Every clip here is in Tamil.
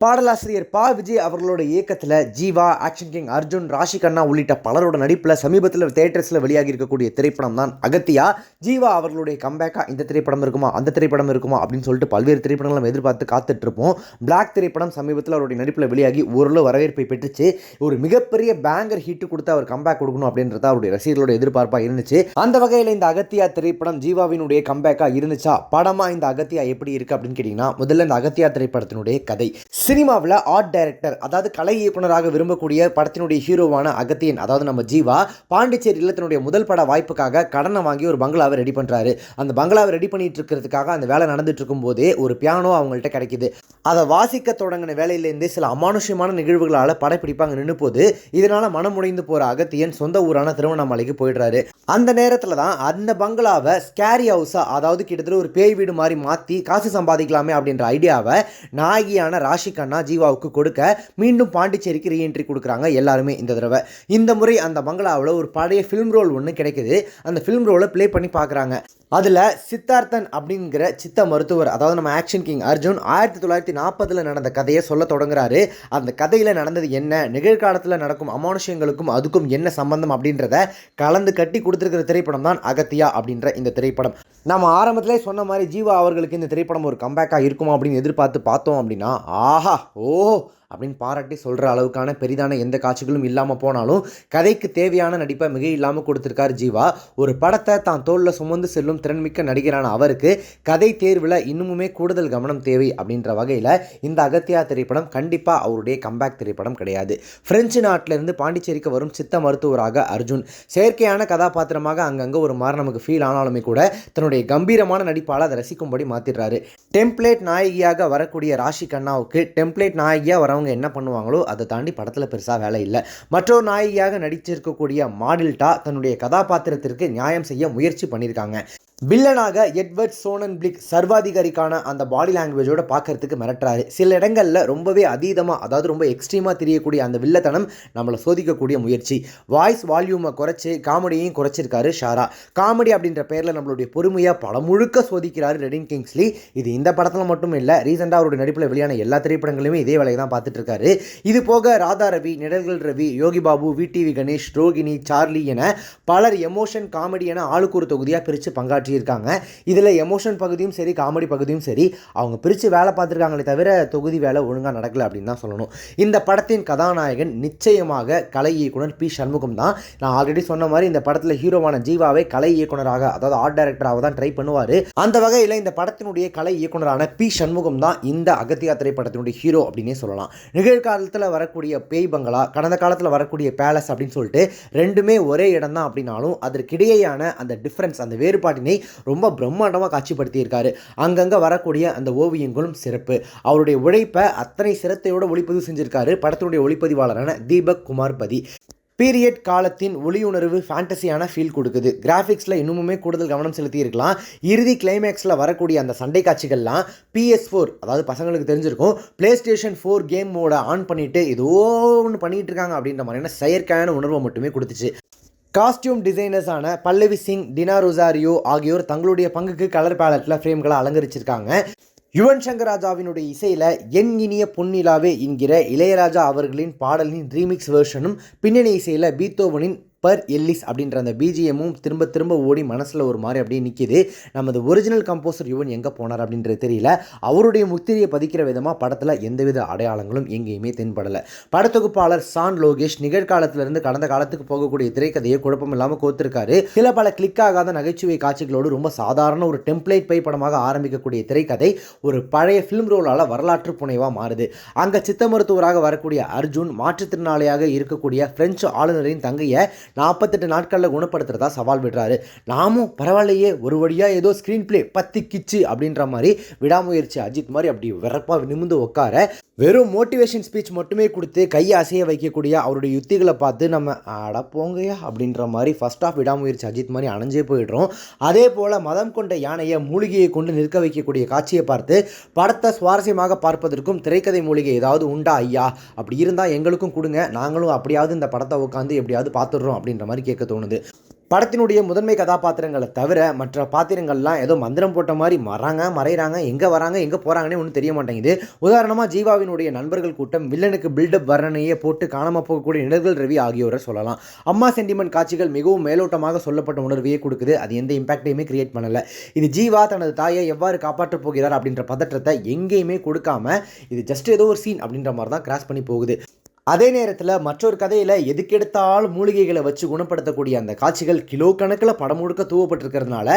பாடலாசிரியர் பா. விஜய் அவர்களோட இயக்கத்தில் ஜீவா, ஆக்ஷன் கிங் அர்ஜுன், ராஷி கண்ணா உள்ளிட்ட பலரோட நடிப்பில் சமீபத்தில் தியேட்டர்ஸில் வெளியாகி இருக்கக்கூடிய திரைப்படம் தான் அகத்தியா. ஜீவா அவர்களுடைய கம்பேக்காக இந்த திரைப்படம் இருக்குமா, அந்த திரைப்படம் இருக்குமா அப்படின்னு சொல்லிட்டு பல்வேறு திரைப்படங்கள் நம்ம எதிர்பார்த்து காத்துட்டு இருப்போம். பிளாக் திரைப்படம் சமீபத்தில் அவருடைய நடிப்பில் வெளியாகி ஓரளவு வரவேற்பை பெற்றுச்சு. ஒரு மிகப்பெரிய பேங்கர் ஹிட் கொடுத்து அவர் கம்பேக் கொடுக்கணும் அப்படின்றத அவருடைய ரசிகர்களோட எதிர்பார்ப்பாக இருந்துச்சு. அந்த வகையில் இந்த அகத்தியா திரைப்படம் ஜீவாவினுடைய கம்பேக்காக இருந்துச்சா? படமா இந்த அகத்தியா எப்படி இருக்கு அப்படின்னு கேட்டீங்கன்னா, முதல்ல இந்த அகத்தியா திரைப்படத்தினுடைய கதை. சினிமாவில் ஆர்ட் டைரக்டர், அதாவது கலை இயக்குனராக விரும்பக்கூடிய படத்தினுடைய ஹீரோவான அகத்தியன், அதாவது நம்ம ஜீவா, பாண்டிச்சேரியில் தன்னுடைய முதல் பட வாய்ப்புக்காக கடனை வாங்கி ஒரு பங்களாவை ரெடி பண்ணுறாரு. அந்த பங்களாவை ரெடி பண்ணிட்டு இருக்கிறதுக்காக அந்த வேலை நடந்துட்டு இருக்கும் போதே ஒரு பியானோ அவங்கள்ட்ட கிடைக்குது. அதை வாசிக்க தொடங்கின வேலையிலேருந்து சில அமானுஷ்யமான நிகழ்வுகளால் படப்பிடிப்பாங்க நின்று போது. இதனால மனமுடைந்து போகிற அகத்தியன் சொந்த ஊரான திருவண்ணாமலைக்கு போயிடுறாரு. அந்த நேரத்தில் தான் அந்த பங்களாவை ஸ்கேரி ஹவுஸாக, அதாவது கிட்டத்தட்ட ஒரு பேய் வீடு மாதிரி மாற்றி காசு சம்பாதிக்கலாமே அப்படின்ற ஐடியாவை நாயகியான ராஷி கண்ணா ஜீவாவுக்கு கொடுக்க மீண்டும் பாண்டிச்சேரிக்கு ரீஎன்ட்ரி கொடுக்குறாங்க எல்லாருமே. இந்த தடவை இந்த முறை அந்த பங்களாவில் ஒரு பழைய ஃபிலிம் ரோல் ஒன்று கிடைக்குது. அந்த ஃபிலிம் ரோலை ப்ளே பண்ணி பார்க்குறாங்க. அதில் சித்தார்த்தன் அப்படிங்கிற சித்த மருத்துவர், அதாவது நம்ம ஆக்ஷன் கிங் அர்ஜுன் 1940 நடந்த கதையை சொல்ல தொடங்குறாரு. அந்த கதையில் நடந்தது என்ன, நிகழ்காலத்தில் நடக்கும் அமானுஷ்யங்களுக்கும் அதுக்கும் என்ன சம்பந்தம் அப்படின்றத கலந்து கட்டி கொடுத்துருக்கிற திரைப்படம் தான் அகத்தியா அப்படின்ற இந்த திரைப்படம். நம்ம ஆரம்பத்திலே சொன்ன மாதிரி ஜீவா அவர்களுக்கு இந்த திரைப்படம் ஒரு கம்பேக்காக இருக்குமா அப்படின்னு எதிர்பார்த்து பார்த்தோம் அப்படின்னா, ஆஹா ஓஹோ அப்படின்னு பாராட்டி சொல்கிற அளவுக்கான பெரிதான எந்த காட்சிகளும் இல்லாமல் போனாலும் கதைக்கு தேவையான நடிப்பை மிக இல்லாமல் கொடுத்துருக்கார் ஜீவா. ஒரு படத்தை தான் தோளில் சுமந்து செல்லும் திறன்மிக்க நடிகரான அவருக்கு கதை தேர்வில் இன்னுமுமே கூடுதல் கவனம் தேவை அப்படின்ற வகையில் இந்த அகத்தியா திரைப்படம் கண்டிப்பாக அவருடைய கம்பேக் திரைப்படம் கிடையாது. பிரெஞ்சு நாட்டிலிருந்து பாண்டிச்சேரிக்கு வரும் சித்த மருத்துவராக அர்ஜுன் செயற்கையான கதாபாத்திரமாக அங்கங்கே ஒரு மாதிரி நமக்கு ஃபீல் ஆனாலுமே கூட தன்னுடைய கம்பீரமான நடிப்பால் அதை ரசிக்கும்படி மாற்றிடுறாரு. டெம்ப்ளேட் நாயகியாக வரக்கூடிய ராஷி கண்ணாவுக்கு டெம்ப்ளேட் நாயகியாக வரவங்க என்ன பண்ணுவாங்களோ அதை தாண்டி படத்தில் பெருசாக வேலை இல்லை. மற்றொரு நாயகியாக நடிச்சிருக்கக்கூடிய மாடில்டா தன்னுடைய கதாபாத்திரத்திற்கு நியாயம் செய்ய முயற்சி பண்ணியிருக்காங்க. வில்லனாக எட்வர்ட் சோனன்பிளிக் சர்வாதிகாரிக்கான அந்த பாடி லாங்குவேஜோட பார்க்கறதுக்கு மிரட்டுறாரு. சில இடங்களில் ரொம்பவே அதீதமாக, அதாவது ரொம்ப எக்ஸ்ட்ரீமாக தெரியக்கூடிய அந்த வில்லத்தனம் நம்மளை சோதிக்கக்கூடிய முயற்சி. வாய்ஸ் வால்யூமை குறைச்சி காமெடியையும் குறைச்சிருக்காரு ஷாரா. காமெடி அப்படின்ற பேரில் நம்மளுடைய பொறுமையாக படம் முழுக்க சோதிக்கிறாரு ரெடின் கிங்ஸ்லி. இது இந்த படத்தில் மட்டும் இல்லை, ரீசெண்டாக அவருடைய நடிப்பில் வெளியான எல்லா திரைப்படங்களுமே இதே வேலையை தான் பார்த்துட்டு இருக்காரு. இது போக ராதா ரவி, நிழல்கள் ரவி, யோகி பாபு, விடிவி கணேஷ், ரோகிணி, சார்லி என பலர் எமோஷன் காமெடி என ஆளுக்கு ஒரு தொகுதியாக பிரித்து பங்காற்றி இருக்காங்க. இதில் எமோஷன் பகுதியும் சரி, காமெடி பகுதியும் சரி, அவங்க பிரித்து வேலை பார்த்துருக்காங்களே தவிர தொகுதி வேலை ஒழுங்காக நடக்கல அப்படின்னு தான் சொல்லணும். இந்த படத்தின் கதாநாயகன் நிச்சயமாக கலை இயக்குனர் பி. சண்முகம் தான். நான் ஆல்ரெடி சொன்ன மாதிரி இந்த படத்தில் ஹீரோவான ஜீவாவை கலை இயக்குனராக, அதாவது ஆர்ட் டைரக்டராக தான் ட்ரை பண்ணுவார். அந்த வகையில் இந்த படத்தினுடைய கலை இயக்குனரான பி. சண்முகம் தான் இந்த அகத்தியா திரைப்படத்தினுடைய ஹீரோ அப்படின்னே சொல்லலாம். நிகழ்காலத்தில் வரக்கூடிய பேய் பங்களா, கடந்த காலத்தில் வரக்கூடிய பேலஸ் அப்படின்னு சொல்லிட்டு ரெண்டுமே ஒரே இடம் தான் அப்படின்னாலும் அதற்கிடையேயான அந்த டிஃப்ரென்ஸ், அந்த வேறுபாட்டினை ரொம்ப பிரம்மாண்டமாக காட்சிப்படுத்தியிருக்காரு. அங்கங்கே வரக்கூடிய அந்த ஓவியங்களும் சிறப்பு. அவருடைய உழைப்பை அத்தனை சிரத்தையோடு ஒளிப்பதிவு செஞ்சிருக்காரு படத்தினுடைய ஒளிப்பதிவாளரான தீபக் குமார்பதி. பீரியட் காலத்தின் ஒளியுணர்வு ஃபேண்டசியான ஃபீல் கொடுக்குது. கிராஃபிக்ஸில் இன்னுமுமே கூடுதல் கவனம் செலுத்தி இருக்கலாம். இறுதி கிளைமேக்ஸில் வரக்கூடிய அந்த சண்டை காட்சிகள்லாம் PS4, அதாவது பசங்களுக்கு தெரிஞ்சிருக்கும், PlayStation 4 கேம் மோட ஆன் பண்ணிவிட்டு ஏதோ ஒன்று பண்ணிகிட்டு இருக்காங்க அப்படின்ற மாதிரியான செயற்கையான உணர்வை மட்டுமே கொடுத்துச்சு. காஸ்டியூம் டிசைனர்ஸான பல்லவி சிங், டினா ரொசாரியோ ஆகியோர் தங்களுடைய பங்குக்கு கலர் பேலட்டில் ஃப்ரேம்களை அலங்கரிச்சிருக்காங்க. யுவன் சங்கர் ராஜாவினுடைய இசையில் என் இனிய பொன்னிலாவே என்கிற இளையராஜா அவர்களின் பாடலின் ரீமிக்ஸ் வெர்ஷனும், பின்னணி இசையில் பீத்தோவனின் பர் எல்லிஸ் அப்படின்ற அந்த பிஜிஎம்மும் திரும்ப திரும்ப ஓடி மனசில் ஒரு மாதிரி அப்படியே நிற்கிது. நமது ஒரிஜினல் கம்போசர் யுவன் எங்கே போனார் அப்படின்றது தெரியல. அவருடைய முத்திரையை பதிக்கிற விதமாக படத்தில் எந்தவித அடையாளங்களும் எங்கேயுமே தென்படலை. படத்தொகுப்பாளர் சான் லோகேஷ் நிகழ்காலத்திலிருந்து கடந்த காலத்துக்கு போகக்கூடிய திரைக்கதையை குழப்பம் இல்லாமல் கோத்திருக்காரு. சில பல கிளிக் ஆகாத நகைச்சுவை காட்சிகளோடு ரொம்ப சாதாரண ஒரு டெம்ப்ளேட் பை படமாக ஆரம்பிக்கக்கூடிய திரைக்கதை ஒரு பழைய ஃபிலிம் ரோலால் வரலாற்று புனைவாக மாறுது. அங்கே சித்த மருத்துவராக வரக்கூடிய அர்ஜுன் மாற்றுத்திறனாளியாக இருக்கக்கூடிய பிரெஞ்சு ஆளுநரின் தங்கையை 48 நாட்களில் குணப்படுத்துறதா சவால் விடுறாரு. நாமும் பரவாயில்லையே, ஒரு வழியாக ஏதோ ஸ்க்ரீன் பிளே பத்தி கிச்சு அப்படின்ற மாதிரி விடாமுயற்சி அஜித் மாதிரி அப்படி விறப்பாக நிமிந்து உட்கார வெறும் மோட்டிவேஷன் ஸ்பீச் மட்டுமே கொடுத்து கையை அசைய வைக்கக்கூடிய அவருடைய யுத்திகளை பார்த்து நம்ம அட போங்கயா அப்படின்ற மாதிரி ஃபர்ஸ்ட் ஆஃப் விடாமுயற்சி அஜித் மாதிரி அணைஞ்சே போயிடுறோம். அதே போல் மதம் கொண்ட யானையை மூலிகையை கொண்டு நிற்க வைக்கக்கூடிய காட்சியை பார்த்து படத்தை சுவாரஸ்யமாக பார்ப்பதற்கும் திரைக்கதை மூலிகை ஏதாவது உண்டா ஐயா, அப்படி இருந்தால் எங்களுக்கும் கொடுங்க, நாங்களும் அப்படியாவது இந்த படத்தை உட்காந்து எப்படியாவது பார்த்துடுறோம் அப்படின்ற மாதிரி கேட்க தோணுது. படத்தினுடைய முதன்மை கதாபாத்திரங்களை தவிர மற்ற பாத்திரங்கள்லாம் ஏதோ மந்திரம் போட்ட மாதிரி மறைகிறாங்க, எங்கே வராங்க எங்கே போகிறாங்கன்னே ஒன்றும் தெரிய மாட்டேங்குது. உதாரணமாக ஜீவாவினுடைய நண்பர்கள் கூட்டம் வில்லனுக்கு பில்டப் வர்ணனையே போட்டு காணாமல் போகக்கூடிய நிழல்கள் ரவி ஆகியோரை சொல்லலாம். அம்மா சென்டிமெண்ட் காட்சிகள் மிகவும் மேலோட்டமாக சொல்லப்பட்ட உணர்வையே கொடுக்குது. அது எந்த இம்பாக்டையுமே கிரியேட் பண்ணலை. இது ஜீவா தனது தாயை எவ்வாறு காப்பாற்றப் போகிறார் அப்படின்ற பதற்றத்தை எங்கேயுமே கொடுக்காம இது ஜஸ்ட் ஏதோ ஒரு சீன் அப்படின்ற மாதிரி தான் கிராஸ் பண்ணி போகுது. அதே நேரத்தில் மற்றொரு கதையில் எதுக்கெடுத்தாலும் மூலிகைகளை வச்சு குணப்படுத்தக்கூடிய அந்த காட்சிகள் கிலோ கணக்கில் படம் முழுக்க தூவப்பட்டிருக்கிறதுனால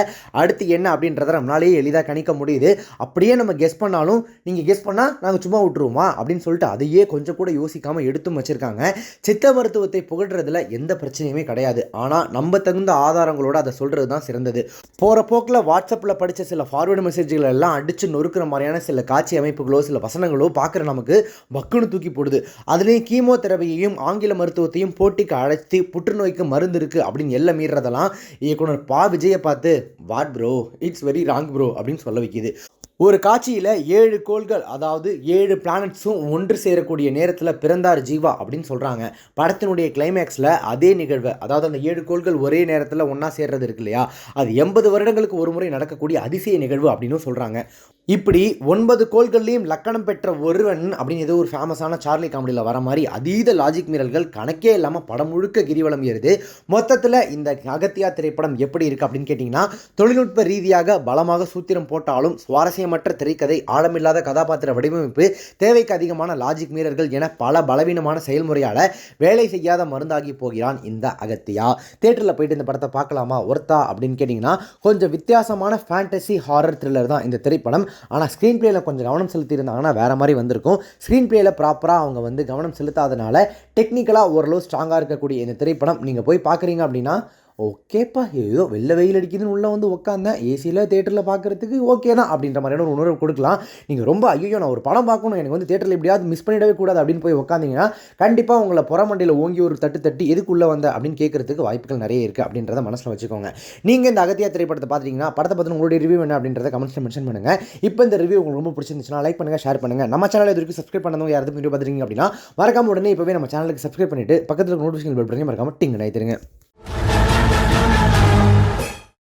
அடுத்து என்ன அப்படின்றத நம்மளாலேயே எளிதாக கணிக்க முடியுது. அப்படியே நம்ம கெஸ் பண்ணாலும் நீங்கள் கெஸ் பண்ணால் நாங்கள் சும்மா விட்டுருவோமா அப்படின்னு சொல்லிட்டு அதையே கொஞ்சம் கூட யோசிக்காமல் எடுத்தும் வச்சுருக்காங்க. சித்த மருத்துவத்தை புகழ்றதுல எந்த பிரச்சனையுமே கிடையாது. ஆனால் நம்ம தகுந்த ஆதாரங்களோடு அதை சொல்கிறது தான் சிறந்தது. போகிற போக்கில் வாட்ஸ்அப்பில் படித்த சில ஃபார்வேர்டு மெசேஜ்கள் எல்லாம் அடித்து நொறுக்கிற மாதிரியான சில காட்சி அமைப்புகளோ சில வசனங்களோ பார்க்குற நமக்கு பக்குன்னு தூக்கி போடுது. அதுலேயும் கீமோதெரபியையும் ஆங்கில மருத்துவத்தையும் போட்டிக்கு அழைத்து புற்றுநோய்க்கு மருந்து இருக்குது அப்படின்னு எல்லாம் மீறதெல்லாம் இயக்குனர் பா விஜயை பார்த்து what bro, it's very wrong bro அப்படின்னு சொல்ல வைக்கிது. ஒரு காட்சியில் 7 கோள்கள், அதாவது 7 பிளானட்ஸும் ஒன்று சேரக்கூடிய நேரத்தில் பிறந்தார் ஜீவா அப்படின்னு சொல்கிறாங்க. படத்தினுடைய கிளைமேக்ஸில் அதே நிகழ்வு, அதாவது அந்த 7 கோள்கள் ஒரே நேரத்தில் ஒன்றா சேர்றது இருக்கு இல்லையா, அது 80 வருடங்களுக்கு ஒரு முறை நடக்கக்கூடிய அதிசய நிகழ்வு அப்படின்னு சொல்கிறாங்க. இப்படி 9 கோள்கள்லையும் லக்கணம் பெற்ற ஒருவன் அப்படின்னு ஏதோ ஒரு ஃபேமஸான சார்லி காமெடியில் வர மாதிரி அதீத லாஜிக் மீறல்கள் கணக்கே இல்லாமல் படம் முழுக்க கிரிவலம் ஏறுது. மொத்தத்தில் இந்த அகத்தியா திரைப்படம் எப்படி இருக்குது அப்படின்னு கேட்டிங்கன்னா, தொழில்நுட்ப ரீதியாக பலமாக சூத்திரம் போட்டாலும் சுவாரஸ்யமற்ற திரைக்கதை, ஆழமில்லாத கதாபாத்திர வடிவமைப்பு, தேவைக்கு அதிகமான லாஜிக் மீறல்கள் என பல பலவீனமான செயல்முறையால் வேலை செய்யாத மருந்தாகி போகிறான் இந்த அகத்தியா. தியேட்டரில் போயிட்டு இந்த படத்தை பார்க்கலாமா, ஒர்த்தா அப்படின்னு கேட்டிங்கன்னா, கொஞ்சம் வித்தியாசமான ஃபேண்டசி ஹாரர் த்ரில்லர் தான் இந்த திரைப்படம். ஆனால் ஸ்க்ரீன் பிளேயில் கொஞ்சம் கவனம் செலுத்தியிருந்தாங்கன்னா வேறு மாதிரி வந்திருக்கும். ஸ்க்ரீன் பிளேயில் ப்ராப்பராக அவங்க கவனம் செலுத்தாதனால டெக்னிக்கலாக ஓரளவு ஸ்ட்ராங்காக இருக்கக்கூடிய இந்த திரைப்படம் நீங்கள் போய் பார்க்குறீங்க அப்படின்னா ஓகேப்பா, ஏதோ வெயில் அடிக்குதுன்னு உள்ளே உட்காந்தேன், ஏசியில் தேட்டரில் பார்க்குறதுக்கு ஓகே தான் அப்படின்ற மாதிரியான ஒரு உணர்வு கொடுக்கலாம். நீங்கள் ரொம்ப ஐயோ நான் ஒரு படம் பார்க்கணும், எனக்கு தேட்டரில் எப்படியாவது மிஸ் பண்ணிடவே கூடாது அப்படின்னு போய் உட்காந்திங்கன்னா கண்டிப்பாக உங்களை புறமண்டியில் ஓங்கி ஒரு தட்டி எதுக்குள்ளே வந்த அப்படின்னு கேட்குறதுக்கு வாய்ப்புகள் நிறைய இருக்குது அப்படின்றத மனசில் வச்சுக்கோங்க. நீங்கள் இந்த அகத்தியா திரைப்படத்தை பார்த்துட்டிங்கன்னா படத்தை பற்றி உங்களுடைய ரிவ்யூ என்ன அப்படின்றத கமெண்ட்ஸில் மென்ஷன் பண்ணுங்கள். இப்போ இந்த ரிவ்யூ உங்களுக்கு ரொம்ப பிடிச்சிருந்துச்சுன்னா லைக் பண்ணுங்கள், ஷேர் பண்ணுங்கள். நம்ம சேனல் இது வரைக்கும் சப்ஸ்கிரைப் பண்ணவங்க யாராவது வீடியோ பார்த்துருக்கீங்க அப்படின்னா மறக்காம உடனே இப்போவே நம்ம சேனலுக்கு சப்ஸ்கிரைப் பண்ணிவிட்டு பக்கத்தில் நோட்டிஃபிகேஷன் பெல் பண்ணி மறக்காம டிங் நினைத்துருங்க.